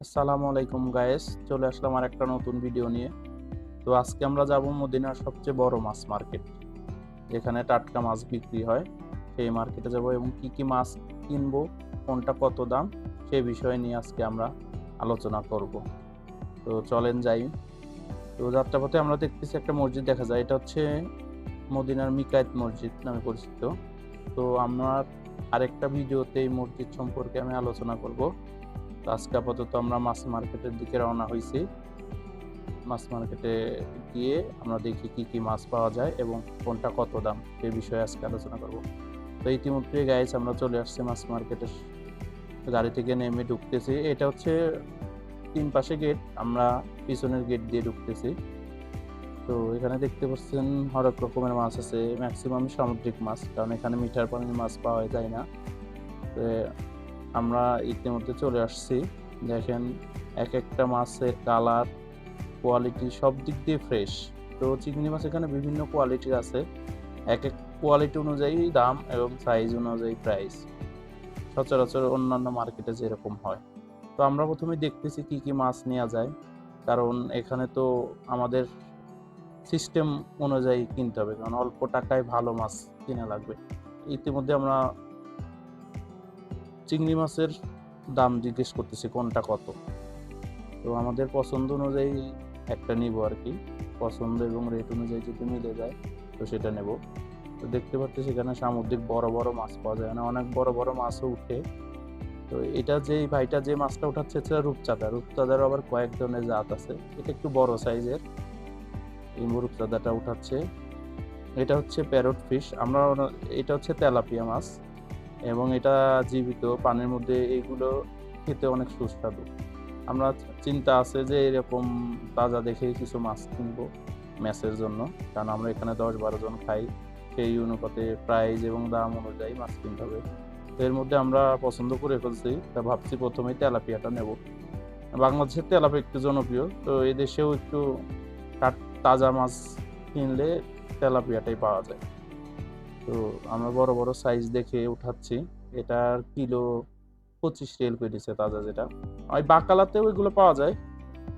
আসসালামু আলাইকুম গায়েস, চলে আসলাম আর একটা নতুন ভিডিও নিয়ে। তো আজকে আমরা যাব মদিনার সবচেয়ে বড় মাছ মার্কেট, যেখানে টাটকা মাছ বিক্রি হয়। সেই মার্কেটে যাব এবং কি কি মাছ কিনবো, কোনটা কত দাম, সেই বিষয় নিয়ে আজকে আমরা আলোচনা করব। তো চলেন যাই। তো যাত্রাপথে আমরা দেখতেছি একটা মসজিদ দেখা যায়, এটা হচ্ছে মদিনার মিকায়াত মসজিদ নামে পরিচিত। তো আমার আরেকটা ভিডিওতে এই মসজিদ সম্পর্কে আমি আলোচনা করব। তো আজকে আপাতত আমরা মাছ মার্কেটের দিকে রওনা হয়েছি। মাছ মার্কেটে গিয়ে আমরা দেখি কি কি মাছ পাওয়া যায় এবং কোনটা কত দাম, সেই বিষয়ে আজকে আলোচনা করব। তো ইতিমধ্যে গাইস আমরা চলে আসছি মাছ মার্কেটের। গাড়ি থেকে নেমে ঢুকতেছি, এটা হচ্ছে তিন পাশে গেট, আমরা পিছনের গেট দিয়ে ঢুকতেছি। তো এখানে দেখতে পাচ্ছেন হরেক রকমের মাছ আছে, ম্যাক্সিমাম সামুদ্রিক মাছ, কারণ এখানে মিঠার পানির মাছ পাওয়া যায় না। তো আমরা ইতিমধ্যে চলে আসছি। দেখেন এক একটা মাছের কালার, কোয়ালিটি সব দিক দিয়ে ফ্রেশ। তো চিংড়ি মাছ এখানে বিভিন্ন কোয়ালিটির আছে, এক এক কোয়ালিটি অনুযায়ী দাম এবং সাইজ অনুযায়ী প্রাইস, সচরাচর অন্যান্য মার্কেটে যেরকম হয়। তো আমরা প্রথমে দেখতেছি কি কি মাছ নেওয়া যায়, কারণ এখানে তো আমাদের সিস্টেম অনুযায়ী কিনতে হবে, কারণ অল্প টাকায় ভালো মাছ কিনা লাগবে। ইতিমধ্যে আমরা চিংড়ি মাছের দাম জিজ্ঞেস করতেছি কোনটা কত। তো আমাদের পছন্দ অনুযায়ী একটা নিব আর কি, পছন্দ এবং রেট অনুযায়ী যদি মিলে যায় তো সেটা নেব। তো দেখতে পাচ্ছি সেখানে সামুদ্রিক বড় বড় মাছ পাওয়া যায়, না অনেক বড় বড় মাছও উঠে। তো এটা যে ভাইটা যে মাছটা উঠাচ্ছে সেটা রূপচাঁদা। রূপচাঁদারও আবার কয়েক ধরনের জাত আছে, এটা একটু বড় সাইজের। এই রূপচাঁদাটা উঠাচ্ছে। এটা হচ্ছে প্যারট ফিশ, এটা হচ্ছে তেলাপিয়া মাছ এবং এটা জীবিত পানির মধ্যে। এইগুলো খেতে অনেক সুস্বাদু। আমরা চিন্তা আছে যে এরকম তাজা দেখে কিছু মাছ কিনবো ম্যাচের জন্য, কারণ আমরা এখানে 10-12 জন খাই। সেই অনুপাতে প্রাইস এবং দাম অনুযায়ী মাছ কিনতে হবে। তো এর মধ্যে আমরা পছন্দ করে ফেলছি, তা ভাবছি প্রথমেই তেলাপিয়াটা নেব। বাংলাদেশের তেলাপিয়া একটু জনপ্রিয়, তো এদেশেও একটু তাজা মাছ কিনলে তেলাপিয়াটাই পাওয়া যায়। তো আমরা বড় বড় সাইজ দেখে উঠাচ্ছি। এটার কিলো 25 রিয়াল করে দিচ্ছে তাজা, যেটা ওই বাকালাতেও এগুলো পাওয়া যায়,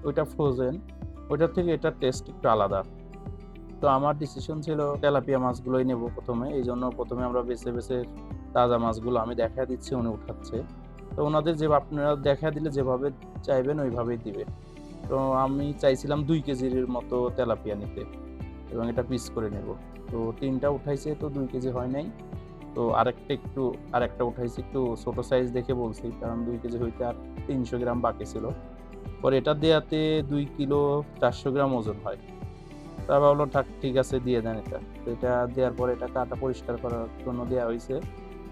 ওইটা ফ্রোজেন। ওইটার থেকে এটার টেস্ট একটু আলাদা। তো আমার ডিসিশন ছিল তেলাপিয়া মাছগুলোই নেব প্রথমে, এই জন্য প্রথমে আমরা বেছে বেছে তাজা মাছগুলো আমি দেখা দিচ্ছি, উনি উঠাচ্ছে। তো ওনাদের যে আপনারা দেখা দিলে যেভাবে চাইবেন ওইভাবেই দিবে। তো আমি চাইছিলাম 2 কেজির মতো তেলাপিয়া নিতে এবং এটা পিস করে নেব। তো 3টা উঠাইছে, তো 2 কেজি হয় নাই। তো আরেকটা উঠাইছি একটু ছোট সাইজ দেখে বলছি, কারণ 2 কেজি হইতে আর 300 গ্রাম বাকি ছিল। পরে এটা দেয়াতে 2 কিলো 400 গ্রাম ওজন হয়। তা ভাবলো থাক, ঠিক আছে দিয়ে দেন এটা। তো এটা দেওয়ার পরে এটা কাটা পরিষ্কার করার জন্য দেওয়া হয়েছে।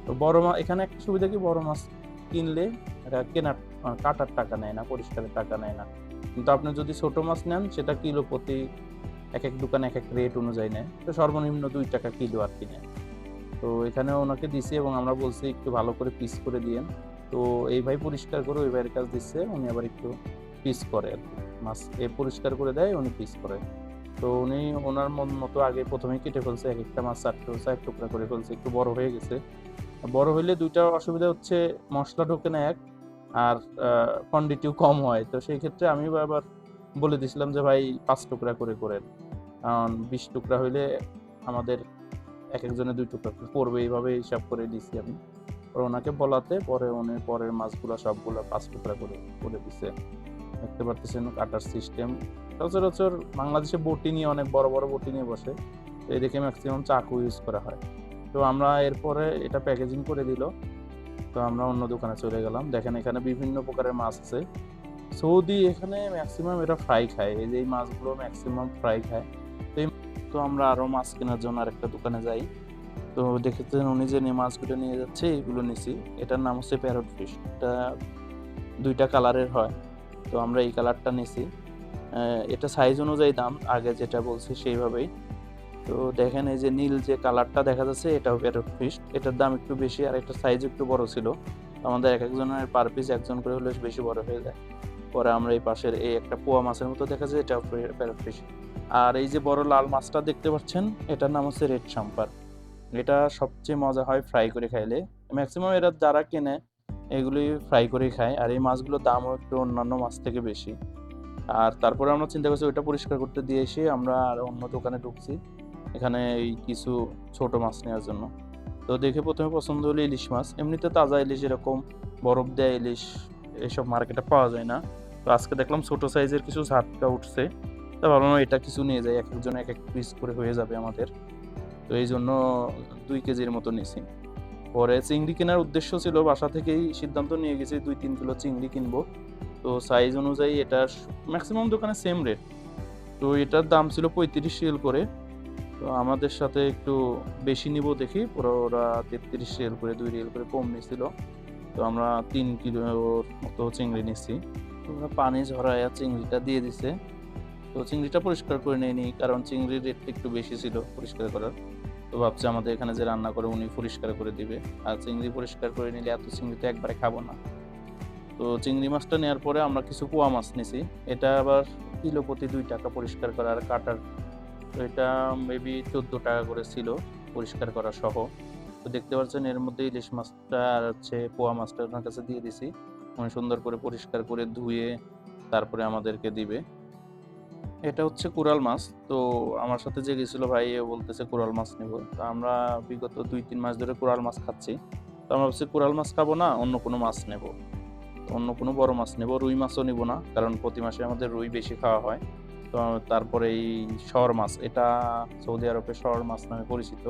তো বড় মাছ এখানে একটা সুবিধা কি, বড় মাছ কিনলে এটা কেনার কাটার টাকা নেয় না, পরিষ্কারের টাকা নেয় না। কিন্তু আপনি যদি ছোট মাছ নেন সেটা কিলো প্রতি এক এক দোকানে এক এক রেট অনুযায়ী নেয়, তো সর্বনিম্ন 2 টাকা কিলো আর কি নেয়। তো এখানে ওনাকে দিছি এবং আমরা বলছি একটু ভালো করে পিস করে দিয়েন। তো এই ভাই পরিষ্কার করে ওই ভাইয়ের কাছ দিচ্ছে, উনি আবার একটু পিস করে আর কি। মাছ পরিষ্কার করে দেয়, উনি পিস করে। তো উনি ওনার মন মতো আগে প্রথমেই কেটে ফেলছে, এক একটা মাছ 4 টুকরা করে ফেলছে, একটু বড় হয়ে গেছে। বড় হইলে দুইটা অসুবিধা হচ্ছে, মশলা ঢোকে না এক, আর কোয়ান্টিটিও কম হয়। তো সেই ক্ষেত্রে আমি আবার বলে দিছিলাম যে ভাই 5 টুকরা করে করেন, কারণ 20 টুকরা হইলে আমাদের এক একজনের 2 টুকরা করে পড়বে, এইভাবে হিসাব করে দিছি আমি। আর ওনাকে বলাতে পরে উনি পরের মাছগুলো সবগুলো 5 টুকরা করে করে দিছে। দেখতে পারতেছেন কাটার সিস্টেম। সচরাচর বাংলাদেশে বটি নিয়ে অনেক বড় বড় বটি নিয়ে বসে, তো এই দেখে ম্যাক্সিমাম চাকু ইউজ করা হয়। তো আমরা এরপরে এটা প্যাকেজিং করে দিল। তো আমরা অন্য দোকানে চলে গেলাম। দেখেন এখানে বিভিন্ন প্রকারের মাছ আছে। সৌদি এখানে ম্যাক্সিমাম এরা ফ্রাই খায়, এই যে এই মাছগুলো ম্যাক্সিমাম ফ্রাই খায়। তো তো আমরা আরো মাছ কেনার জন্য আরেকটা দোকানে যাই। তো দেখেছেন উনি যে মাছগুলো নিয়ে যাচ্ছে এগুলো নিছি। এটার নাম হচ্ছে প্যারট ফিশ। এটা 2টা কালারের হয়, তো আমরা এই কালারটা নিছি। এটা সাইজ অনুযায়ী দাম আগে যেটা বলছি সেইভাবেই। তো দেখেন এই যে নীল যে কালারটা দেখা যাচ্ছে এটাও প্যারট ফিশ, এটার দাম একটু বেশি আর এটার সাইজ একটু বড় ছিল। আমাদের এক একজনের পার পিস একজন করে হলে বেশি বড় হয়ে যায়। পরে আমরা এই পাশের এই একটা পোয়া মাছের মতো দেখা যায়, এটাও প্যারট ফিশ। আর এই যে বড় লাল মাছটা দেখতে পাচ্ছেন এটার নাম হচ্ছে রেড সাম্পার। এটা সবচেয়ে মজা হয় ফ্রাই করে খাইলে। ম্যাক্সিমাম এরা যারা কেনে এগুলি ফ্রাই করেই খাই। আর এই মাছগুলোর দামও একটু অন্যান্য মাছ থেকে বেশি। আর তারপরে আমরা চিন্তা করছি ওইটা পরিষ্কার করতে দিয়ে এসে আমরা আর অন্য দোকানে ঢুকছি এখানে এই কিছু ছোট মাছ নেওয়ার জন্য। তো দেখে প্রথমে পছন্দ হলো ইলিশ মাছ। এমনিতে তাজা ইলিশ এরকম বরফ দেয়া ইলিশ এসব মার্কেটে পাওয়া যায় না। তো আজকে দেখলাম ছোট সাইজের কিছু ঝাটকা উঠছে, তা ভাবলাম এটা কিছু নিয়ে যাই, এক একজন এক এক পিস করে হয়ে যাবে আমাদের। তো এই জন্য 2 কেজির মতো নিয়েছি। পরে চিংড়ি কেনার উদ্দেশ্য ছিল, বাসা থেকেই সিদ্ধান্ত নিয়ে গেছি 2-3 কিলো চিংড়ি কিনবো। তো সাইজ অনুযায়ী এটার ম্যাক্সিমাম দোকানে সেম রেট। তো এটার দাম ছিল 35 রিয়াল করে। তো আমাদের সাথে একটু বেশি নিব দেখি, পুরো ওরা 33 রিয়াল করে, 2 রিয়াল করে কম নিয়েছিল। তো আমরা 3 কিলোর মতো চিংড়ি নিচ্ছি। ওরা পানি ঝরায় চিংড়িটা দিয়ে দিছে। তো চিংড়িটা পরিষ্কার করে নেয়নি, কারণ চিংড়ির রেটটা একটু বেশি ছিল পরিষ্কার করার। তো ভাবছি আমাদের এখানে যে রান্না করে উনি পরিষ্কার করে দিবে। আর চিংড়ি পরিষ্কার করে নিলে এত চিংড়ি তো একবারে খাবো না। তো চিংড়ি মাছটা নেওয়ার পরে আমরা কিছু পোয়া মাছ নিছি। এটা আবার কিলো প্রতি 2 টাকা পরিষ্কার করা আর কাটার। তো এটা মেবি 14 টাকা করে ছিল পরিষ্কার করা সহ। তো দেখতে পাচ্ছেন এর মধ্যে ইলিশ মাছটা আর হচ্ছে পোয়া মাছটা ওনার কাছে দিয়ে দিছি। উনি সুন্দর করে পরিষ্কার করে ধুয়ে তারপরে আমাদেরকে দিবে। এটা হচ্ছে কোরাল মাছ। তো আমার সাথে যে গেছিল ভাই, ও বলতেছে কোরাল মাছ নেব। তো আমরা বিগত 2-3 মাস ধরে কোরাল মাছ খাচ্ছি। তো আমরা ভাবছি কোরাল মাছ খাবো না, অন্য কোনো মাছ নেব, অন্য কোনো বড় মাছ নেব। রুই মাছও নিব না, কারণ প্রতি মাসে আমাদের রুই বেশি খাওয়া হয়। তো তারপরে এই শর মাছ, এটা সৌদি আরবে শর মাছ নামে পরিচিত।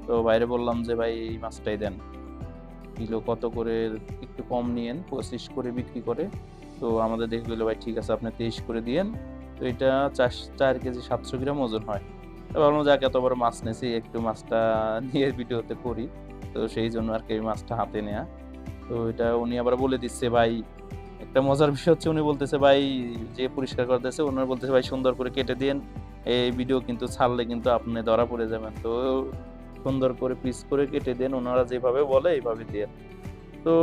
তো বাইরে বললাম যে ভাই এই মাছটাই দেন, কিলো কত করে, একটু কম নিয়েন, 25 করে বিক্রি করে। তো আমাদের দেখে গেলো ভাই ঠিক আছে আপনি 23 করে দিয়েন। তো এটা 4 কেজি 700 গ্রাম ওজন হয়। তো ভাবলাম যাক এত বড় মাছ নিয়েছি, একটু মাছটা নিয়ে ভিডিওতে করি। তো সেই জন্য আর কি মাছটা হাতে নেয়া। তো এটা উনি আবার বলে দিচ্ছে ভাই, একটা মজার বিষয় হচ্ছে উনি বলতেছে ভাই, যে পরিষ্কার করতেছে ওনার বলতেছে ভাই সুন্দর করে কেটে দিয়েন, এই ভিডিও কিন্তু ছাড়লে কিন্তু আপনি ধরা পড়ে যাবেন। তো সুন্দর করে পিস করে কেটে দেন, ওনারা যেভাবে বলে এইভাবে দিয়ে। তো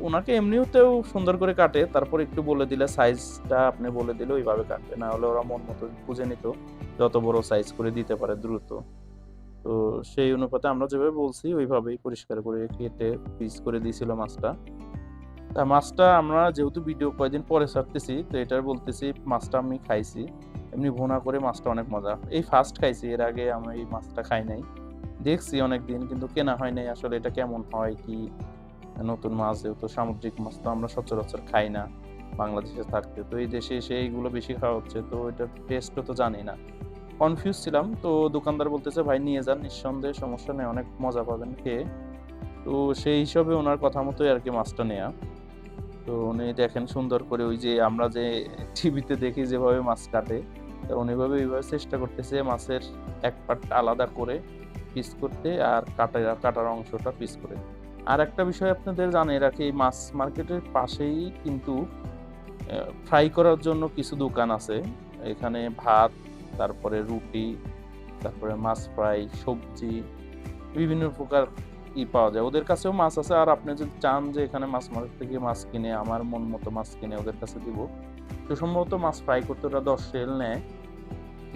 ওনাকে এমনিতেও সুন্দর করে কাটে, তারপর একটু বলে দিলে সাইজটা আপনি বলে দিলে ওইভাবে কাটবে, না হলে ওরা মন মতো বুঝে নিত যত বড় সাইজ করে দিতে পারে দ্রুত। তো সেই অনুপাতে আমরা যেভাবে বলছি ওইভাবেই পরিষ্কার করে কেটে পিস করে দিয়েছিল মাছটা। তা মাছটা আমরা যেহেতু ভিডিও কয়েকদিন পরে ছাড়তেছি, তো এটার বলতেছি মাছটা আমি খাইছি এমনি ভুনা করে, মাছটা অনেক মজা। এই ফার্স্ট খাইছি, এর আগে আমি এই মাছটা খাই নাই। দেখছি অনেকদিন, কিন্তু কেনা হয় নাই আসলে এটা কেমন হয় কি। নতুন মাছ, যেহেতু সামুদ্রিক মাছ তো আমরা সচরাচর খাই না বাংলাদেশে থাকতে, তো এই দেশে এসে এইগুলো বেশি খাওয়া হচ্ছে, তো এটার টেস্টও তো জানি না। কনফিউজ ছিলাম। তো দোকানদার বলতেছে ভাই নিয়ে যান, নিঃসন্দেহে সমস্যা নেই, অনেক মজা পাবেন খেয়ে। তো সেই হিসাবে ওনার কথা মতোই আর কি মাছটা নেয়া। তো উনি দেখেন সুন্দর করে ওই যে আমরা যে টিভিতে দেখি যেভাবে মাছ কাটে, তো উনি ওইভাবে চেষ্টা করতেছে মাছের এক পার্ট আলাদা করে পিস করতে, আর কাটার অংশটা পিস করে। আর একটা বিষয় আপনাদের জানিয়ে রাখি, এই মাছ মার্কেটের পাশেই কিন্তু ফ্রাই করার জন্য কিছু দোকান আছে। এখানে ভাত, তারপরে রুটি, তারপরে মাছ ফ্রাই, সবজি, বিভিন্ন প্রকার পাওয়া যায়। ওদের কাছেও মাছ আছে। আর আপনি যদি চান যে এখানে মাছ মার্কেট থেকে মাছ কিনে আমার মন মতো মাছ কিনে ওদের কাছে দিব, তো সম্ভবত মাছ ফ্রাই করতে ওরা 10 রিয়াল নেয়।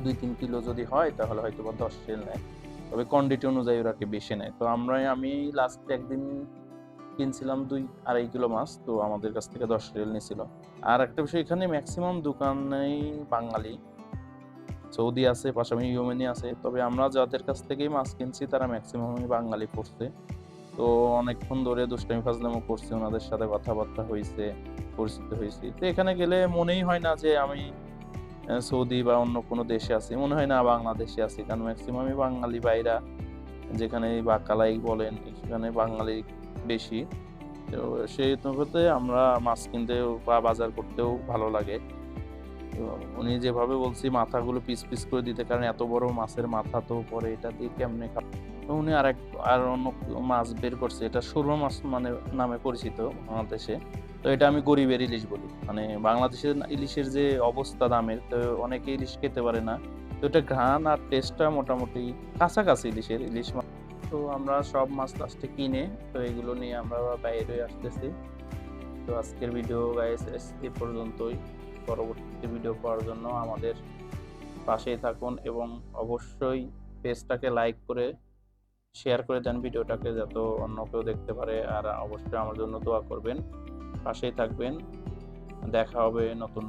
2-3 কিলো যদি হয় তাহলে হয়তো বা 10 রিয়াল নেয়, তবে কোয়ান্টিটি অনুযায়ী ওরা কি বেশি নেয়। তো আমি লাস্ট একদিন কিনছিলাম 2-2.5 কিলো মাছ, তো আমাদের কাছ থেকে 10 রিয়াল নিয়েছিল। আর একটা বিষয়, এখানে ম্যাক্সিমাম দোকানেই বাঙালি, সৌদি আছে, পাশাপাশি ইয়েমেনি আছে, তবে আমরা যাদের কাছ থেকেই মাছ কিনছি তারা ম্যাক্সিমামই বাঙালি পড়ছে। তো অনেকক্ষণ ধরে দুষ্টামি ফাজলামো করছি, ওনাদের সাথে কথাবার্তা হয়েছে, পরিচিত হয়েছি। তো এখানে গেলে মনেই হয় না যে আমি সৌদি বা অন্য কোনো দেশে আছি, মনে হয় না বাংলাদেশে আছি, কারণ ম্যাক্সিমামই বাঙালি বাইরা, যেখানে বাকালাই বলেন সেখানে বাঙালি বেশি। তো সেই অনুপাতে আমরা মাছ কিনতেও বা বাজার করতেও ভালো লাগে। তো উনি যেভাবে বলছি মাথাগুলো পিস পিস করে দিতে, কারণ এত বড় মাছের মাথা তো পরে এটা দিয়ে কেমনে তো উনি আর অন্য মাছ বের করছে, এটা সুরমা মাছ মানে নামে পরিচিত বাংলাদেশে। তো এটা আমি গরিবের ইলিশ বলি, মানে বাংলাদেশের ইলিশের যে অবস্থা দামের, তো অনেকে ইলিশ খেতে পারে না। তো এটা ঘ্রাণ আর টেস্টটা মোটামুটি কাছাকাছি ইলিশ মাছ। তো আমরা সব মাছ লাস্টে কিনে, তো এগুলো নিয়ে আমরা বাইরে আসতেছি। তো আজকের ভিডিও গাইস এই পর্যন্তই। পরবর্তী ভিডিও পাওয়ার জন্য আমাদের পাশেই থাকুন এবং অবশ্যই পেজটাকে লাইক করে শেয়ার করে দেন ভিডিওটাকে, যাতে অন্য কেউ দেখতে পারে। আর অবশ্যই আমার জন্য দোয়া করবেন, পাশেই থাকবেন। দেখা হবে নতুন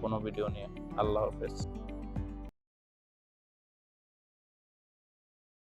কোনো ভিডিও নিয়ে। আল্লাহ হাফেজ।